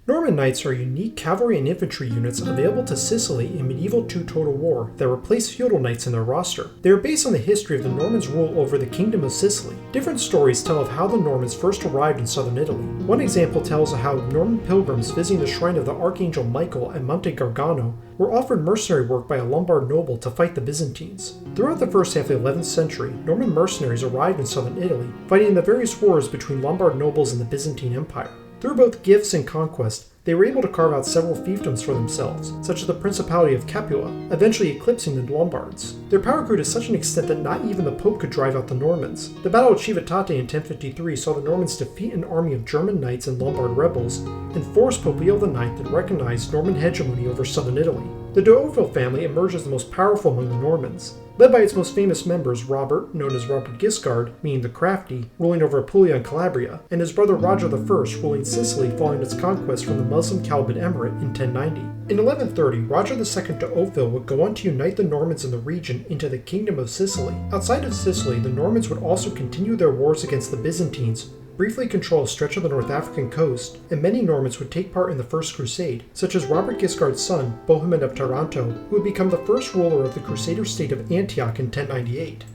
Norman knights are unique cavalry and infantry units available to Sicily in medieval two-total war that replace feudal knights in their roster. They are based on the history of the Normans' rule over the Kingdom of Sicily. Different stories tell of how the Normans first arrived in southern Italy. One example tells of how Norman pilgrims visiting the shrine of the Archangel Michael at Monte Gargano were offered mercenary work by a Lombard noble to fight the Byzantines. Throughout the first half of the 11th century, Norman mercenaries arrived in southern Italy, fighting in the various wars between Lombard nobles and the Byzantine Empire. Through both gifts and conquest, they were able to carve out several fiefdoms for themselves, such as the Principality of Capua, eventually eclipsing the Lombards. Their power grew to such an extent that not even the Pope could drive out the Normans. The Battle of Civitate in 1053 saw the Normans defeat an army of German knights and Lombard rebels, and force Pope Leo IX to recognize Norman hegemony over southern Italy. The de Hauteville family emerged as the most powerful among the Normans. Led by its most famous members, Robert, known as Robert Guiscard, meaning the Crafty, ruling over Apulia and Calabria, and his brother Roger I, ruling Sicily following its conquest from the Muslim Caliban Emirate in 1090. In 1130, Roger II de Hauteville would go on to unite the Normans in the region into the Kingdom of Sicily. Outside of Sicily, the Normans would also continue their wars against the Byzantines, briefly control a stretch of the North African coast, and many Normans would take part in the First Crusade, such as Robert Guiscard's son, Bohemond of Taranto, who would become the first ruler of the Crusader state of Antioch in 1098.